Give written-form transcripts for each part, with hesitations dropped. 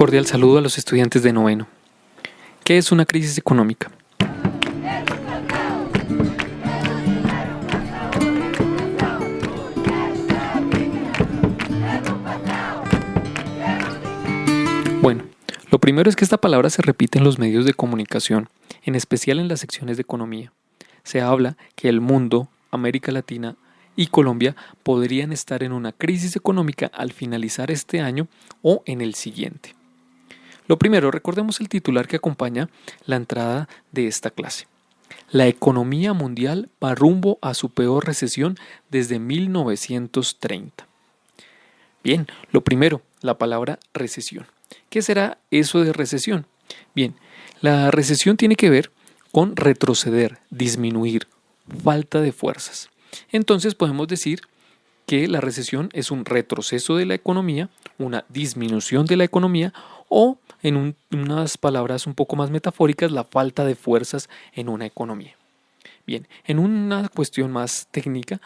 cordial saludo a los estudiantes de noveno. ¿Qué es una crisis económica? Bueno, lo primero es que esta palabra se repite en los medios de comunicación, en especial en las secciones de economía. Se habla que el mundo, América Latina y Colombia podrían estar en una crisis económica al finalizar este año o en el siguiente. Lo primero, recordemos el titular que acompaña la entrada de esta clase. La economía mundial va rumbo a su peor recesión desde 1930. Bien, lo primero, la palabra recesión. ¿Qué será eso de recesión? Bien, la recesión tiene que ver con retroceder, disminuir, falta de fuerzas. Entonces podemos decir que la recesión es un retroceso de la economía, una disminución de la economía o, en unas palabras un poco más metafóricas, la falta de fuerzas en una economía. Bien, en una cuestión más técnica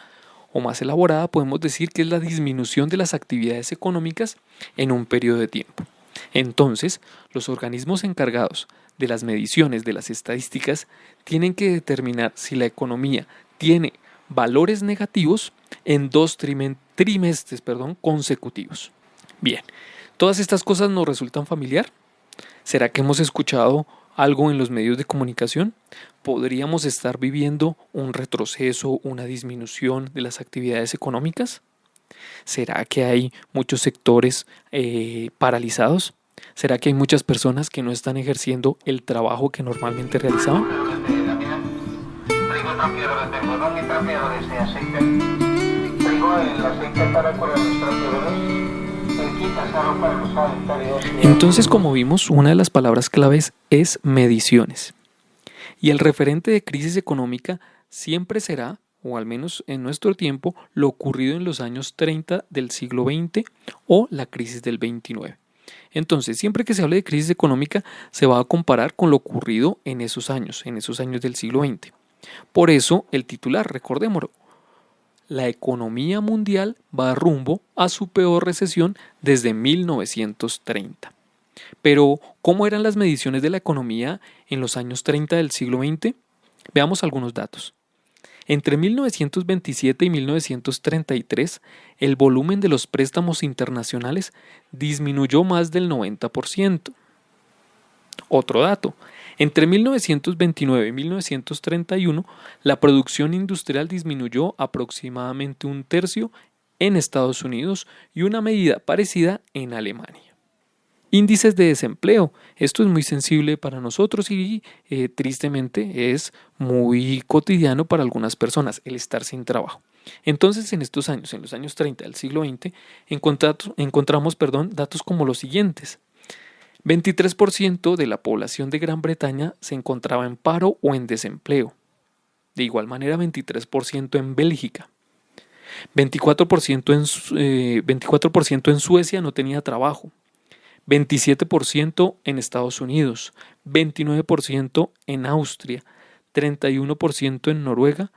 o más elaborada podemos decir que es la disminución de las actividades económicas en un periodo de tiempo. Entonces, los organismos encargados de las mediciones de las estadísticas tienen que determinar si la economía tiene valores negativos en 2 trimestres consecutivos. Bien, ¿todas estas cosas nos resultan familiar? ¿Será que hemos escuchado algo en los medios de comunicación? ¿Podríamos estar viviendo un retroceso, una disminución de las actividades económicas? ¿Será que hay muchos sectores paralizados? ¿Será que hay muchas personas que no están ejerciendo el trabajo que normalmente realizaban? Entonces, como vimos, una de las palabras claves es mediciones. Y el referente de crisis económica siempre será, o al menos en nuestro tiempo, lo ocurrido en los años 30 del siglo XX o la crisis del 29. Entonces, siempre que se hable de crisis económica, se va a comparar con lo ocurrido en esos años del siglo XX. Por eso, el titular, recordémoslo, la economía mundial va rumbo a su peor recesión desde 1930. Pero, ¿cómo eran las mediciones de la economía en los años 30 del siglo XX? Veamos algunos datos. Entre 1927 y 1933, el volumen de los préstamos internacionales disminuyó más del 90%. Otro dato. Entre 1929 y 1931, la producción industrial disminuyó aproximadamente 1/3 en Estados Unidos y una medida parecida en Alemania. Índices de desempleo. Esto es muy sensible para nosotros y tristemente es muy cotidiano para algunas personas el estar sin trabajo. Entonces, en estos años, en los años 30 del siglo XX, encontramos datos como los siguientes. 23% de la población de Gran Bretaña se encontraba en paro o en desempleo. De igual manera, 23% en Bélgica. 24% en Suecia no tenía trabajo. 27% en Estados Unidos. 29% en Austria. 31% en Noruega.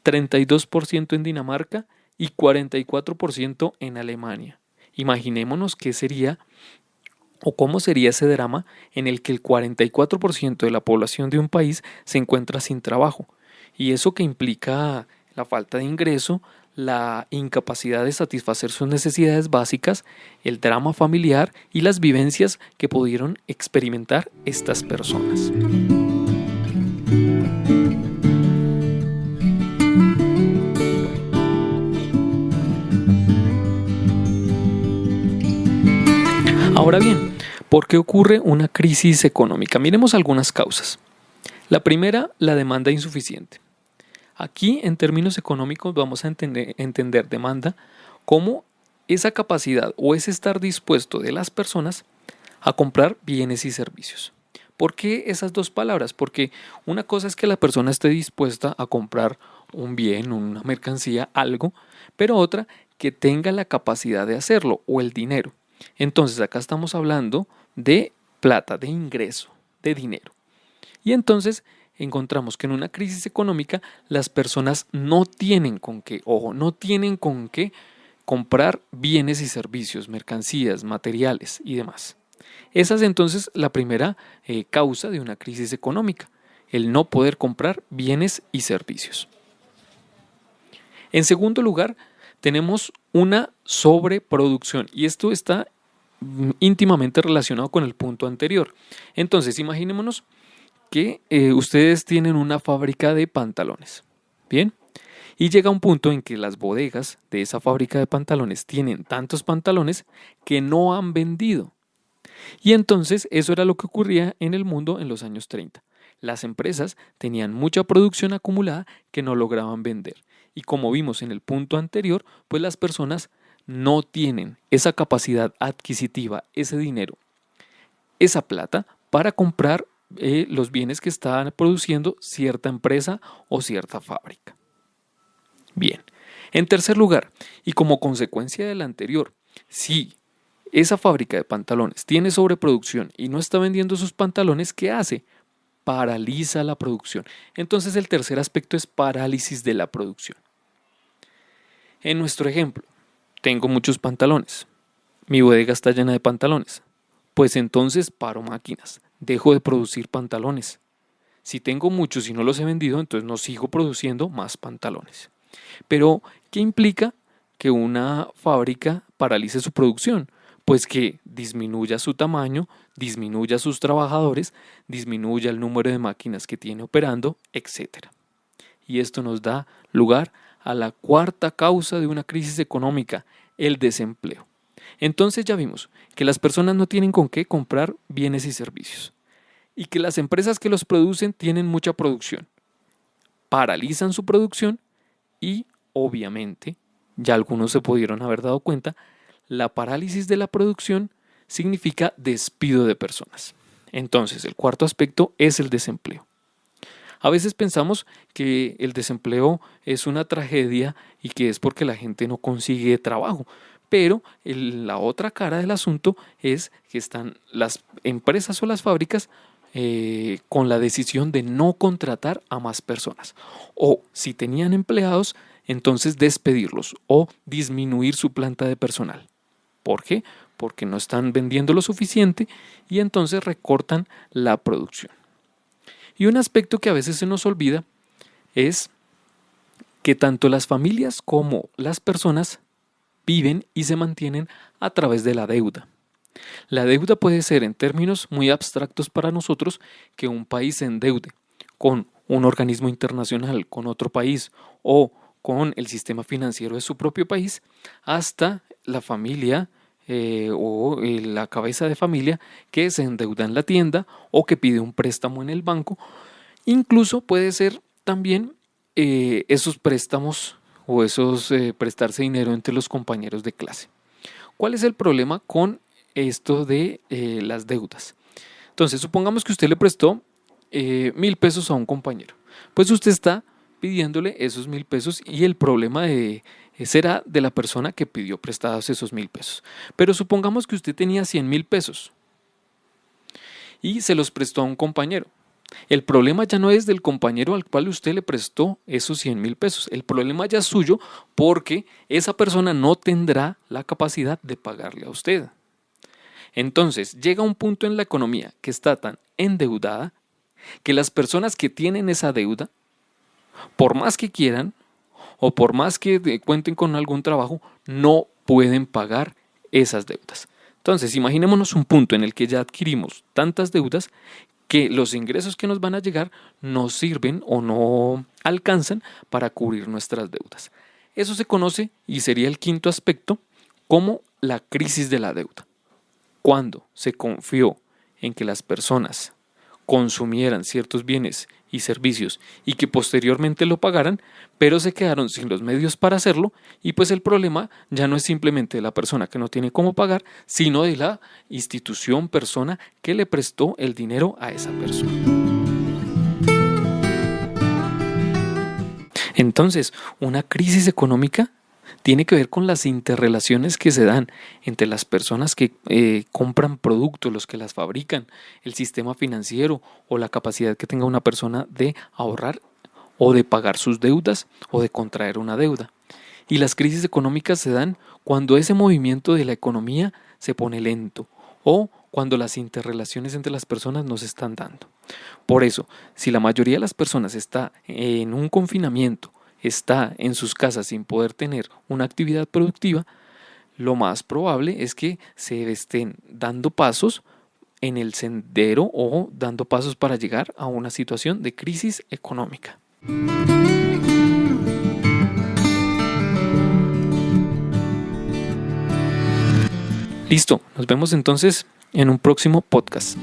32% en Dinamarca y 44% en Alemania. Imaginémonos qué sería o cómo sería ese drama en el que el 44% de la población de un país se encuentra sin trabajo. Y eso que implica la falta de ingreso, la incapacidad de satisfacer sus necesidades básicas, el drama familiar y las vivencias que pudieron experimentar estas personas. Ahora bien, ¿por qué ocurre una crisis económica? Miremos algunas causas. La primera, la demanda insuficiente. Aquí, en términos económicos, vamos a entender demanda como esa capacidad o ese estar dispuesto de las personas a comprar bienes y servicios. ¿Por qué esas dos palabras? Porque una cosa es que la persona esté dispuesta a comprar un bien, una mercancía, algo, pero otra que tenga la capacidad de hacerlo o el dinero. Entonces acá estamos hablando de plata, de ingreso, de dinero. Y entonces encontramos que en una crisis económica las personas no tienen con qué comprar bienes y servicios, mercancías, materiales y demás. Esa es entonces la primera causa de una crisis económica, el no poder comprar bienes y servicios. En segundo lugar, tenemos una sobreproducción y esto está íntimamente relacionado con el punto anterior. Entonces, imaginémonos que ustedes tienen una fábrica de pantalones, ¿bien? Y llega un punto en que las bodegas de esa fábrica de pantalones tienen tantos pantalones que no han vendido. Y entonces eso era lo que ocurría en el mundo en los años 30. Las empresas tenían mucha producción acumulada que no lograban vender. Y como vimos en el punto anterior, pues las personas no tienen esa capacidad adquisitiva, ese dinero, esa plata para comprar los bienes que estaban produciendo cierta empresa o cierta fábrica. Bien, en tercer lugar, y como consecuencia del anterior, si esa fábrica de pantalones tiene sobreproducción y no está vendiendo sus pantalones, ¿qué hace? Paraliza la producción. Entonces el tercer aspecto es parálisis de la producción. En nuestro ejemplo, tengo muchos pantalones. Mi bodega está llena de pantalones. Pues entonces paro máquinas. Dejo de producir pantalones. Si tengo muchos y no los he vendido, entonces no sigo produciendo más pantalones. Pero, ¿qué implica que una fábrica paralice su producción? Pues que disminuya su tamaño, disminuya sus trabajadores, disminuya el número de máquinas que tiene operando, etc. Y esto nos da lugar a la cuarta causa de una crisis económica, el desempleo. Entonces ya vimos que las personas no tienen con qué comprar bienes y servicios y que las empresas que los producen tienen mucha producción, paralizan su producción y obviamente, ya algunos se pudieron haber dado cuenta, la parálisis de la producción significa despido de personas. Entonces, el cuarto aspecto es el desempleo. A veces pensamos que el desempleo es una tragedia y que es porque la gente no consigue trabajo, pero la otra cara del asunto es que están las empresas o las fábricas con la decisión de no contratar a más personas. O si tenían empleados, entonces despedirlos o disminuir su planta de personal. ¿Por qué? Porque no están vendiendo lo suficiente y entonces recortan la producción. Y un aspecto que a veces se nos olvida es que tanto las familias como las personas viven y se mantienen a través de la deuda. La deuda puede ser en términos muy abstractos para nosotros que un país se endeude con un organismo internacional, con otro país o con el sistema financiero de su propio país, hasta la familia la cabeza de familia que se endeuda en la tienda o que pide un préstamo en el banco. Incluso puede ser también esos préstamos o esos prestarse dinero entre los compañeros de clase. ¿Cuál es el problema con esto de las deudas? Entonces, supongamos que usted le prestó 1,000 pesos a un compañero. Pues usted está pidiéndole esos 1,000 pesos y el problema será de la persona que pidió prestados esos 1,000 pesos. Pero supongamos que usted tenía 100,000 pesos y se los prestó a un compañero. El problema ya no es del compañero al cual usted le prestó esos 100,000 pesos. El problema ya es suyo porque esa persona no tendrá la capacidad de pagarle a usted. Entonces, llega un punto en la economía que está tan endeudada que las personas que tienen esa deuda, por más que quieran o por más que cuenten con algún trabajo, no pueden pagar esas deudas. Entonces, imaginémonos un punto en el que ya adquirimos tantas deudas que los ingresos que nos van a llegar no sirven o no alcanzan para cubrir nuestras deudas. Eso se conoce y sería el quinto aspecto como la crisis de la deuda. Cuando se confió en que las personas consumieran ciertos bienes y servicios y que posteriormente lo pagaran, pero se quedaron sin los medios para hacerlo y pues el problema ya no es simplemente de la persona que no tiene cómo pagar, sino de la institución, persona que le prestó el dinero a esa persona. Entonces, una crisis económica tiene que ver con las interrelaciones que se dan entre las personas que compran productos, los que las fabrican, el sistema financiero o la capacidad que tenga una persona de ahorrar o de pagar sus deudas o de contraer una deuda. Y las crisis económicas se dan cuando ese movimiento de la economía se pone lento o cuando las interrelaciones entre las personas no se están dando. Por eso, si la mayoría de las personas está en un confinamiento, está en sus casas sin poder tener una actividad productiva, lo más probable es que se estén dando pasos en el sendero o dando pasos para llegar a una situación de crisis económica. Listo, nos vemos entonces en un próximo podcast.